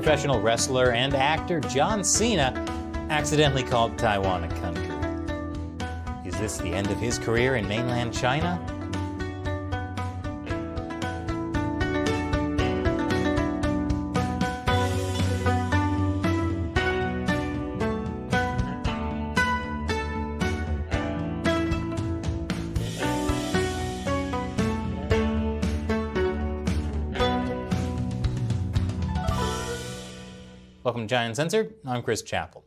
professional wrestler and actor John Cena accidentally called Taiwan a country. Is this the end of his career in mainland China? Welcome to Giant Uncensored. I'm Chris Chappell.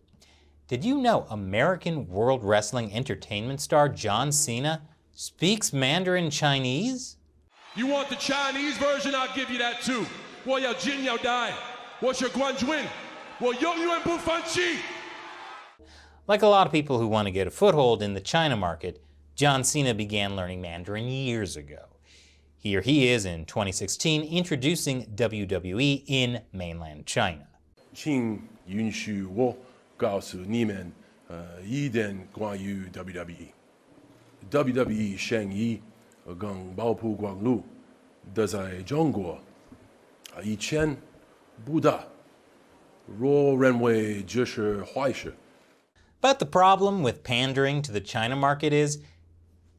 Did you know American World Wrestling Entertainment star John Cena speaks Mandarin Chinese? You want the Chinese version? I'll give you that too. 我要金要带，我是冠军，我永远不放弃。 Like a lot of people who want to get a foothold in the China market, John Cena began learning Mandarin years ago. Here he is in 2016 introducing WWE in mainland China. 请允许我告诉你们，一点关于 WWE。WWE 生意跟爆曝光率都在中国，以前不大，我认为这是坏事。 But the problem with pandering to the China market is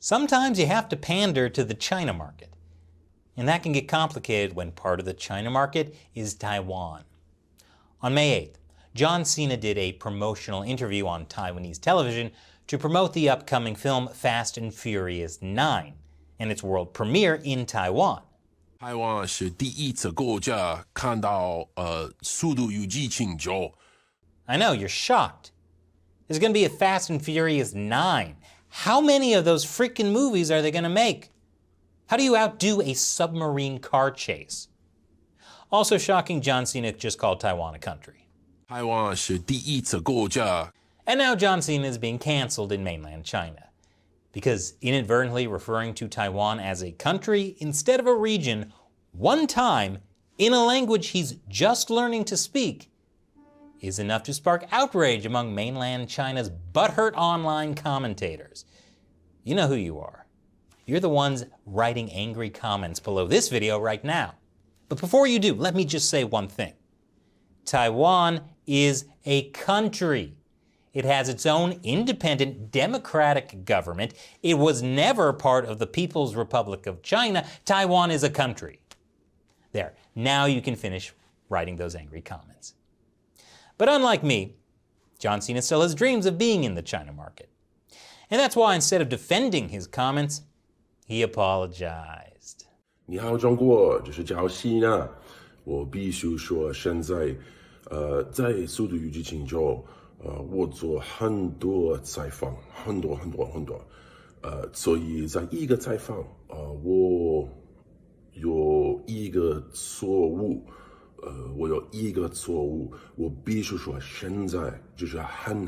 sometimes you have to pander to the China market. And that can get complicated when part of the China market is Taiwan. On May 8th, John Cena did a promotional interview on Taiwanese television to promote the upcoming film Fast and Furious 9 and its world premiere in Taiwan. 台湾是第一次国家看到速度与激情9。 I know, you're shocked. There's going to be a Fast and Furious 9. How many of those freaking movies are they going to make? How do you outdo a submarine car chase? Also shocking, John Cena just called Taiwan a country. 台湾是第一次国家。 And now John Cena is being canceled in mainland China because inadvertently referring to Taiwan as a country instead of a region one time in a language he's just learning to speak is enough to spark outrage among mainland China's butthurt online commentators. You know who you are. You're the ones writing angry comments below this video right now. But before you do, let me just say one thing. Taiwan is a country. It has its own independent democratic government. It was never part of the People's Republic of China. Taiwan is a country. There, now you can finish writing those angry comments. But unlike me, John Cena still has dreams of being in the China market. And that's why instead of defending his comments, he apologized. 你好，中国，这是叫西呢。我必须说，现在，在《速度与激情9》，我做很多采访，很多，所以在一个采访，我有一个错误，我必须说，现在就是很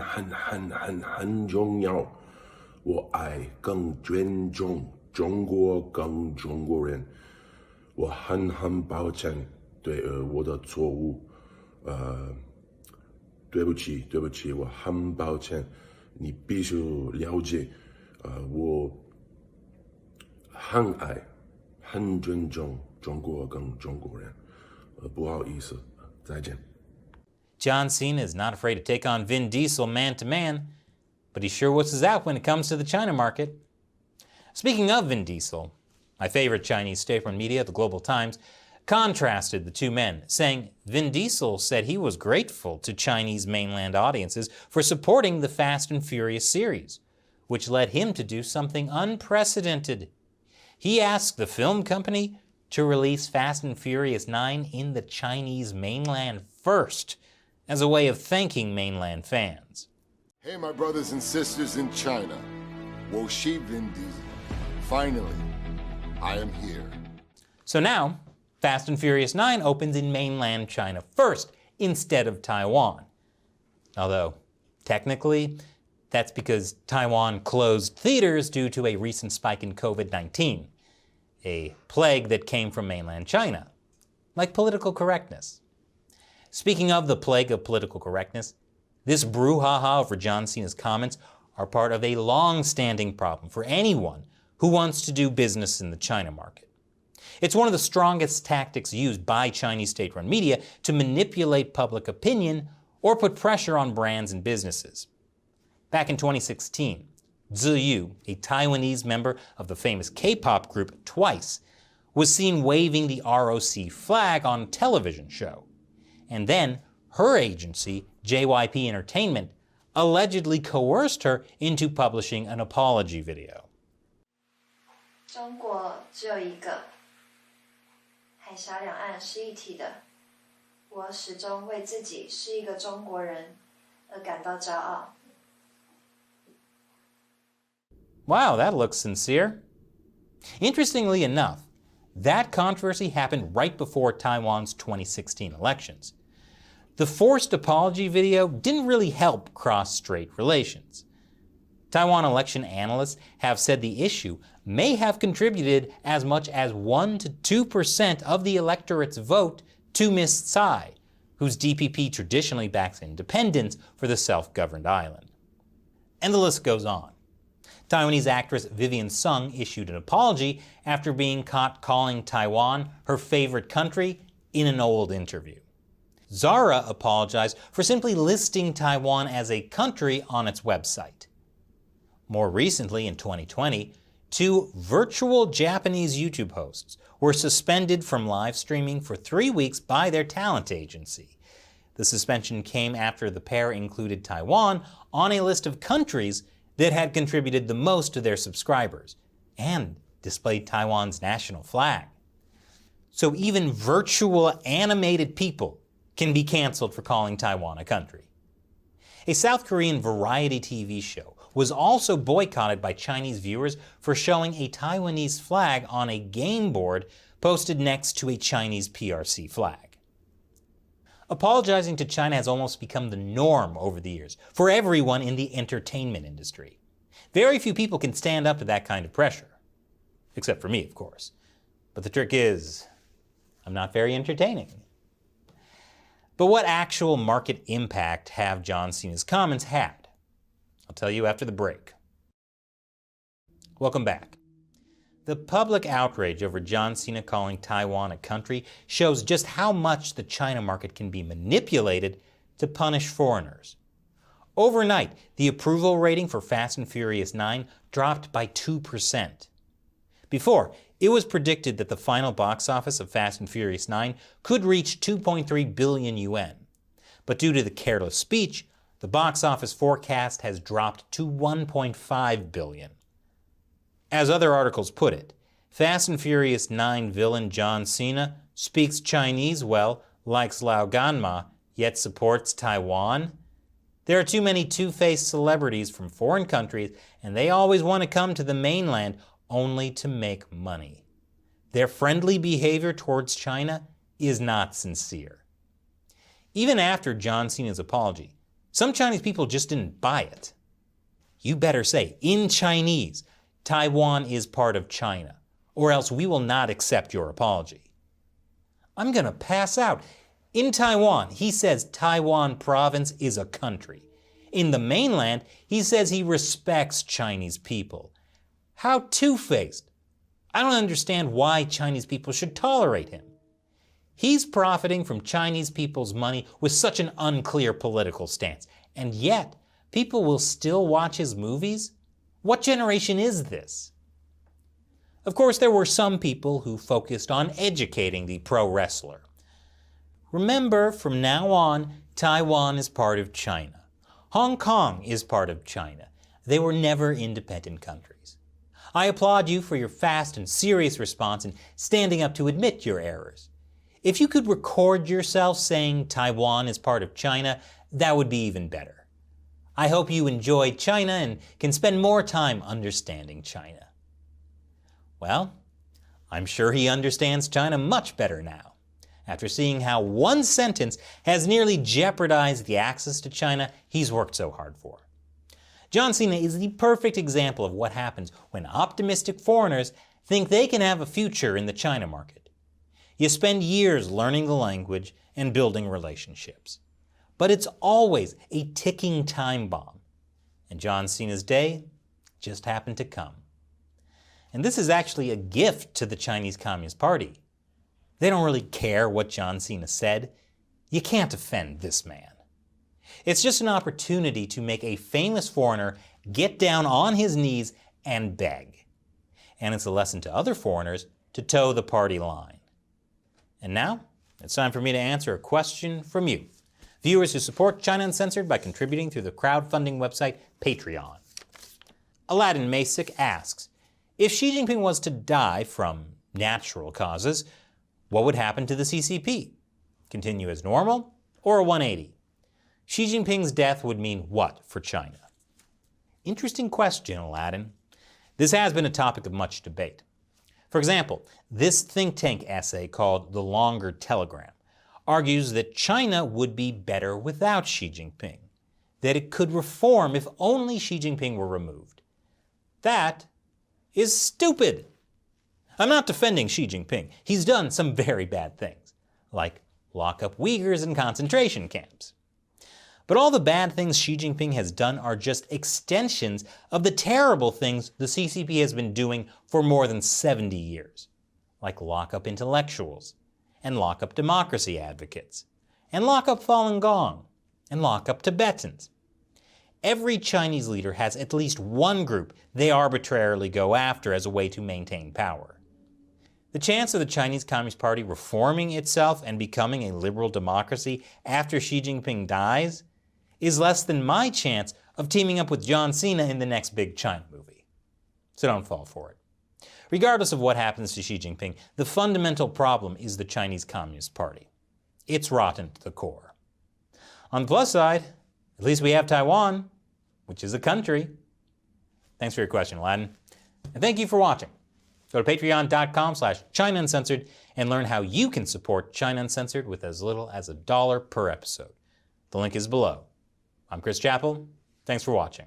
重要，我爱更尊重中国跟中国人。 我很抱歉，对我的错误，对不起，我很抱歉，你必须了解，我很爱，很尊重中国跟中国人，不好意思，再见。 John Cena is not afraid to take on Vin Diesel man to man, but he sure whistles out when it comes to the China market. Speaking of Vin Diesel, my favorite Chinese state-run media, the Global Times, contrasted the two men, saying Vin Diesel said he was grateful to Chinese mainland audiences for supporting the Fast and Furious series, which led him to do something unprecedented. He asked the film company to release Fast and Furious 9 in the Chinese mainland first, as a way of thanking mainland fans. Hey, my brothers and sisters in China. Wo shi Vin Diesel. Finally, I am here. So now, Fast and Furious 9 opens in mainland China first, instead of Taiwan. Although, technically, that's because Taiwan closed theaters due to a recent spike in COVID-19, a plague that came from mainland China, like political correctness. Speaking of the plague of political correctness, this brouhaha over John Cena's comments are part of a long-standing problem for anyone who wants to do business in the China market. It's one of the strongest tactics used by Chinese state-run media to manipulate public opinion or put pressure on brands and businesses. Back in 2016, Zhiyu, a Taiwanese member of the famous K-pop group Twice, was seen waving the ROC flag on a television show. And then her agency, JYP Entertainment, allegedly coerced her into publishing an apology video. 中国只有一个，海峡两岸是一体的。我始终为自己是一个中国人而感到骄傲。Wow, that looks sincere. Interestingly enough, that controversy happened right before Taiwan's 2016 elections. The forced apology video didn't really help cross-strait relations. Taiwan election analysts have said the issue may have contributed as much as 1 to 2% of the electorate's vote to Ms. Tsai, whose DPP traditionally backs independence for the self-governed island. And the list goes on. Taiwanese actress Vivian Sung issued an apology after being caught calling Taiwan her favorite country in an old interview. Zara apologized for simply listing Taiwan as a country on its website. More recently, in 2020, 2 virtual Japanese YouTube hosts were suspended from live streaming for 3 weeks by their talent agency. The suspension came after the pair included Taiwan on a list of countries that had contributed the most to their subscribers and displayed Taiwan's national flag. So even virtual animated people can be canceled for calling Taiwan a country. A South Korean variety TV show was also boycotted by Chinese viewers for showing a Taiwanese flag on a game board posted next to a Chinese PRC flag. Apologizing to China has almost become the norm over the years for everyone in the entertainment industry. Very few people can stand up to that kind of pressure. Except for me, of course. But the trick is, I'm not very entertaining. But what actual market impact have John Cena's comments had? I'll tell you after the break. Welcome back. The public outrage over John Cena calling Taiwan a country shows just how much the China market can be manipulated to punish foreigners. Overnight, the approval rating for Fast and Furious 9 dropped by 2%. Before, it was predicted that the final box office of Fast and Furious 9 could reach 2.3 billion yuan. But due to the careless speech, the box office forecast has dropped to 1.5 billion. As other articles put it, Fast and Furious 9 villain John Cena speaks Chinese well, likes Lao Ganma, yet supports Taiwan. There are too many two-faced celebrities from foreign countries, and they always want to come to the mainland only to make money. Their friendly behavior towards China is not sincere. Even after John Cena's apology, some Chinese people just didn't buy it. You better say, in Chinese, Taiwan is part of China, or else we will not accept your apology. I'm gonna pass out. In Taiwan, he says Taiwan province is a country. In the mainland, he says he respects Chinese people. How two-faced. I don't understand why Chinese people should tolerate him. He's profiting from Chinese people's money with such an unclear political stance, and yet people will still watch his movies? What generation is this? Of course, there were some people who focused on educating the pro-wrestler. Remember, from now on, Taiwan is part of China. Hong Kong is part of China. They were never independent countries. I applaud you for your fast and serious response in standing up to admit your errors. If you could record yourself saying Taiwan is part of China, that would be even better. I hope you enjoyed China and can spend more time understanding China. Well, I'm sure he understands China much better now, after seeing how one sentence has nearly jeopardized the access to China he's worked so hard for. John Cena is the perfect example of what happens when optimistic foreigners think they can have a future in the China market. You spend years learning the language and building relationships. But it's always a ticking time bomb. And John Cena's day just happened to come. And And this is actually a gift to the Chinese Communist Party. They don't really care what John Cena said. You can't offend this man. It's just an opportunity to make a famous foreigner get down on his knees and beg. And it's a lesson to other foreigners to toe the party line. And now, it's time for me to answer a question from you, viewers who support China Uncensored by contributing through the crowdfunding website Patreon. Aladdin Masick asks, if Xi Jinping was to die from natural causes, what would happen to the CCP? Continue as normal or a 180? Xi Jinping's death would mean what for China? Interesting question, Aladdin. This has been a topic of much debate. For example, this think tank essay called The Longer Telegram argues that China would be better without Xi Jinping, that it could reform if only Xi Jinping were removed. That is stupid. I'm not defending Xi Jinping. He's done some very bad things, like lock up Uyghurs in concentration camps. But all the bad things Xi Jinping has done are just extensions of the terrible things the CCP has been doing for more than 70 years, like lock up intellectuals, and lock up democracy advocates, and lock up Falun Gong, and lock up Tibetans. Every Chinese leader has at least one group they arbitrarily go after as a way to maintain power. The chance of the Chinese Communist Party reforming itself and becoming a liberal democracy after Xi Jinping dies is less than my chance of teaming up with John Cena in the next big China movie. So don't fall for it. Regardless of what happens to Xi Jinping, the fundamental problem is the Chinese Communist Party. It's rotten to the core. On the plus side, at least we have Taiwan, which is a country. Thanks for your question, Aladdin. And thank you for watching. Go to patreon.com/China Uncensored and learn how you can support China Uncensored with as little as $1 per episode. The link is below. I'm Chris Chappell. Thanks for watching.